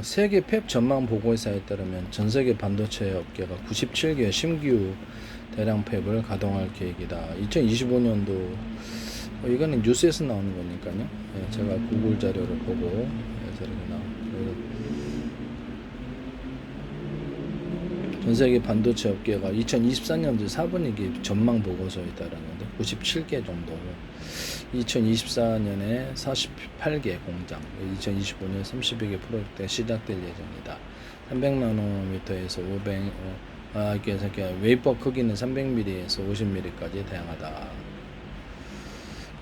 세계 팹 전망 보고서에 따르면 전 세계 반도체 업계가 97개 신규 대량 팹을 가동할 계획이다. 2025년도 이거는 뉴스에서 나오는 거니까요. 예, 제가 구글 자료를 보고 이렇게 전 세계 반도체 업계가 2024년도 4분기 전망 보고서에 따르는데 97개 정도, 2024년에 48개 공장, 2025년 32개 프로젝트가 시작될 예정이다. 300나노미터에서 500, 이렇게 웨이퍼 크기는 300mm에서 50mm까지 다양하다.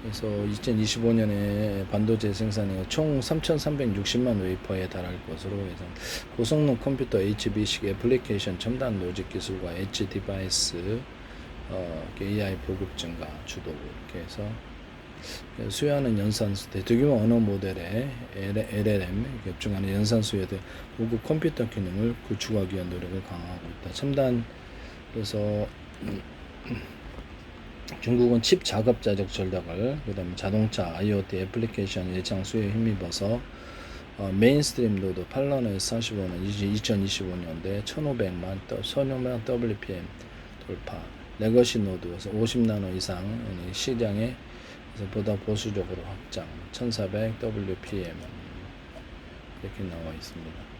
그래서 2025년에 반도체 생산이 총 3,360만 웨이퍼에 달할 것으로 예상. 고성능 컴퓨터 HB식 애플리케이션 첨단 로직 기술과 엣지 디바이스, AI 보급 증가 주도고 이렇게 해서 수요하는 연산수 대규모 언어 모델의 LLM 겹중하는 연산수에 대해 고급 컴퓨터 기능을 구축하기 위한 노력을 강화하고 있다. 첨단 그래서 중국은 칩 작업 자적 전략을, 그다음에 자동차, IoT 애플리케이션 예상 수요에 힘입어서 메인스트림 노드 8나노에서 45는 2025년대 1,500만 WPM 돌파, 레거시 노드에서 50나노 이상 시장에 보다 보수적으로 확장, 1,400 WPM 이렇게 나와 있습니다.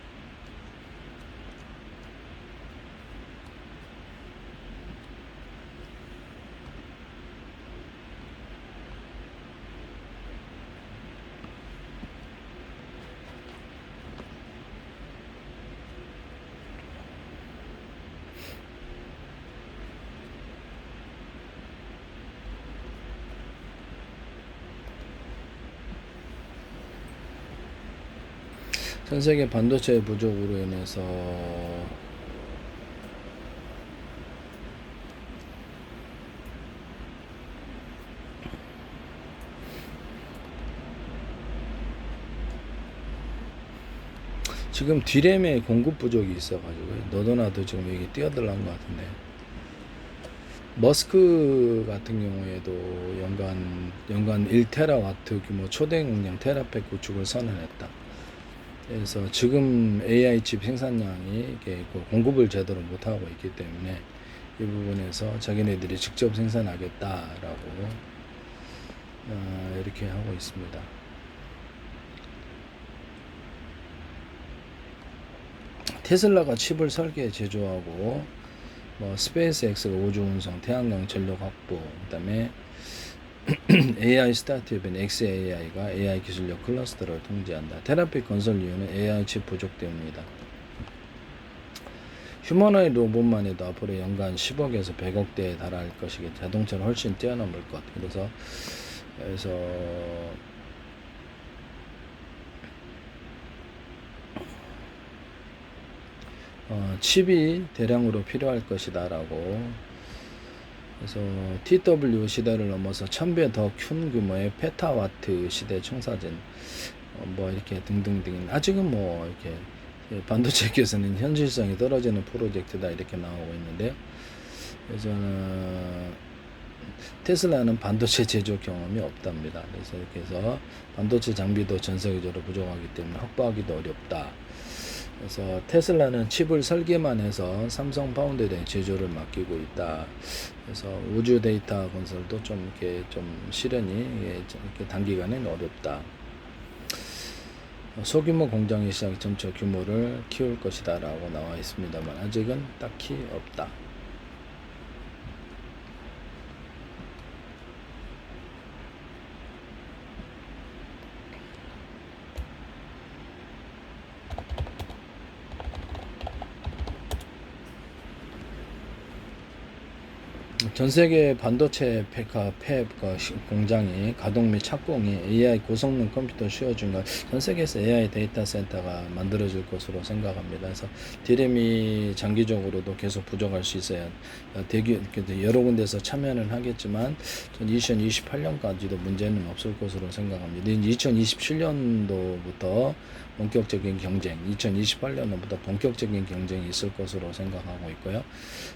전 세계 반도체 부족으로 인해서 지금 디램의 공급 부족이 있어가지고 너도나도 지금 여기 뛰어들어간 것 같은데, 머스크 같은 경우에도 연간 1테라와트 규모 초대용량 테라팩 구축을 선언했다. 그래서 지금 AI 칩 생산량이 이렇게 공급을 제대로 못하고 있기 때문에 이 부분에서 자기네들이 직접 생산하겠다라고 이렇게 하고 있습니다. 테슬라가 칩을 설계 제조하고 스페이스X가 우주 운송, 태양광 전력 확보, 그다음에 AI 스타트업인 xAI가 AI 기술력 클러스터를 통제한다. 테라픽 건설 이유는 AI 칩 부족 때문이다. 휴머노이드 로봇만 해도 앞으로 연간 10억에서 100억대에 달할 것이기 자동차는 훨씬 뛰어넘을 것. 그래서 칩이 대량으로 필요할 것이다 라고. 그래서 TW 시대를 넘어서 1000배 더 큰 규모의 페타와트 시대 청사진 이렇게 등등등, 아직은 이렇게 반도체계에서는 현실성이 떨어지는 프로젝트다 이렇게 나오고 있는데요. 그래서 테슬라는 반도체 제조 경험이 없답니다. 그래서 이렇게 해서 반도체 장비도 전 세계적으로 부족하기 때문에 확보하기도 어렵다. 그래서 테슬라는 칩을 설계만 해서 삼성 파운드에 제조를 맡기고 있다. 그래서 우주 데이터 건설도 좀 실현이 이렇게 단기간에는 어렵다. 소규모 공장의 시작 점차 규모를 키울 것이다라고 나와 있습니다만 아직은 딱히 없다. 전세계 반도체 팹 공장이 가동 및 착공이 AI 고성능 컴퓨터 씌워준 전세계에서 AI 데이터 센터가 만들어질 것으로 생각합니다. 그래서 디램이 장기적으로도 계속 부족할 수 있어요. 여러 군데서 참여는 하겠지만 2028년까지도 문제는 없을 것으로 생각합니다. 2027년도부터 본격적인 경쟁, 2028년부터 본격적인 경쟁이 있을 것으로 생각하고 있고요.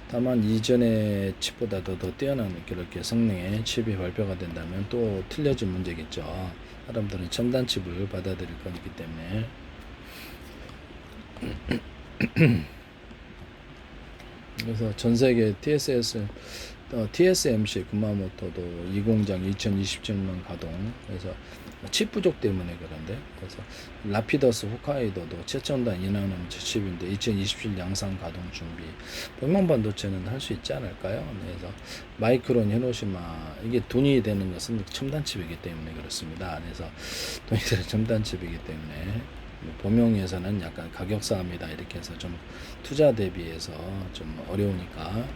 다만 이전의 칩보다도 더 뛰어난 그렇게 성능의 칩이 발표가 된다면 또 틀려진 문제겠죠. 사람들은 첨단 칩을 받아들일 거기 때문에. 그래서 전 세계 TSMC 구마모토도 이 공장 2027년 가동. 그래서 칩 부족 때문에 그런데, 그래서 라피더스 홋카이도도 최첨단 2나노미터 칩인데 2027 양산 가동 준비. 범용 반도체는 할 수 있지 않을까요? 그래서 마이크론 히로시마, 이게 돈이 되는 것은 첨단 칩이기 때문에 그렇습니다. 그래서 돈이 되는 첨단 칩이기 때문에 범용에서는 약간 가격 싸움이다 이렇게 해서 좀 투자 대비해서 좀 어려우니까.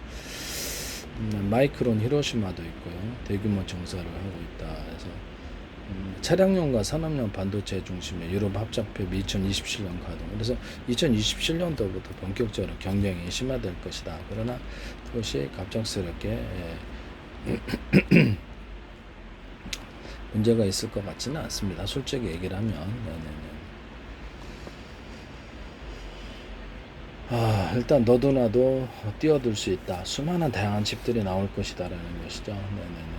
마이크론 히로시마도 있고요. 대규모 정사를 하고 있다. 그래서 차량용과 산업용 반도체 중심의 유럽 합작법 2027년 가동. 그래서 2027년도부터 본격적으로 경쟁이 심화될 것이다. 그러나 그것이 갑작스럽게 문제가 있을 것 같지는 않습니다. 솔직히 얘기를 하면. 네네네. 일단 너도 나도 뛰어들 수 있다. 수많은 다양한 칩들이 나올 것이다라는 것이죠. 네네네.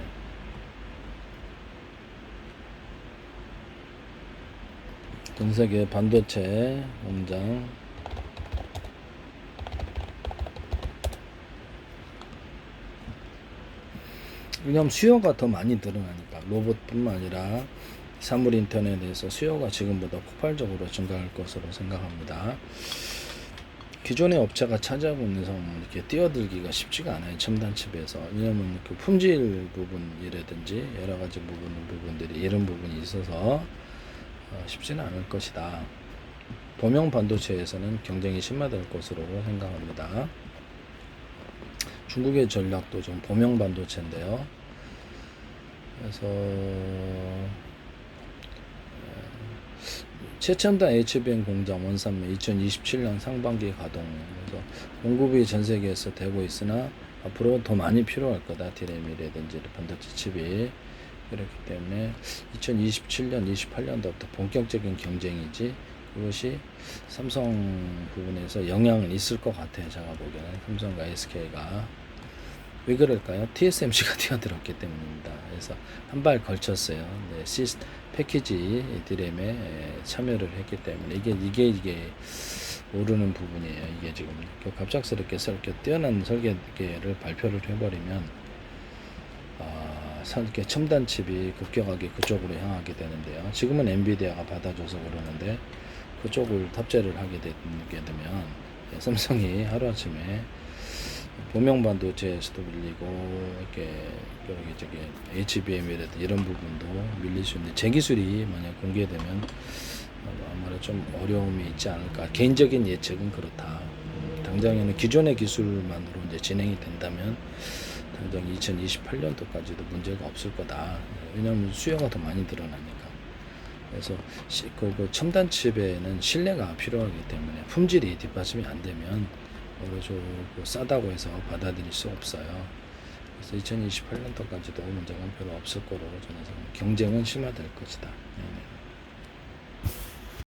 전 세계 반도체 공장. 왜냐하면 수요가 더 많이 늘어나니까. 로봇뿐만 아니라 사물 인터넷에서 수요가 지금보다 폭발적으로 증가할 것으로 생각합니다. 기존의 업체가 차지하고 있는 상황은 이렇게 뛰어들기가 쉽지가 않아요. 첨단 칩에서. 왜냐하면 그 품질 부분이라든지 여러 가지 부분들이 이런 부분이 있어서 쉽지는 않을 것이다. 범용 반도체에서는 경쟁이 심화될 것으로 생각합니다. 중국의 전략도 좀 범용 반도체인데요. 그래서 최첨단 HBM 공장 원산매 2027년 상반기 가동. 그래서 공급이 전 세계에서 되고 있으나 앞으로 더 많이 필요할 거다. 디램이라든지 반도체 칩이. 그렇기 때문에 2027년, 28년도부터 본격적인 경쟁이지, 그것이 삼성 부분에서 영향은 있을 것 같아요. 제가 보기에는 삼성과 SK가. 왜 그럴까요? TSMC가 뛰어들었기 때문입니다. 그래서 한 발 걸쳤어요. 네, 패키지 디램에 참여를 했기 때문에 이게 모르는 부분이에요. 이게 지금 갑작스럽게 뛰어난 설계를 발표를 해버리면 이렇게 첨단 칩이 급격하게 그쪽으로 향하게 되는데요. 지금은 엔비디아가 받아줘서 그러는데 그쪽을 탑재를 하게 되면 삼성이 하루아침에 범용 반도체에서도 밀리고 이렇게 HBM이라든지 이런 부분도 밀릴 수 있는데, 제 기술이 만약 공개되면 아무래도 좀 어려움이 있지 않을까. 개인적인 예측은 그렇다. 당장에는 기존의 기술만으로 이제 진행이 된다면 당장 2028년도까지도 문제가 없을 거다. 왜냐하면 수요가 더 많이 늘어나니까. 그래서 그 첨단 칩에는 신뢰가 필요하기 때문에 품질이 뒷받침이 안 되면 오히려 싸다고 해서 받아들일 수 없어요. 그래서 2028년도까지도 문제가 별로 없을 거로 저는 생각합니다. 경쟁은 심화될 것이다. 네네.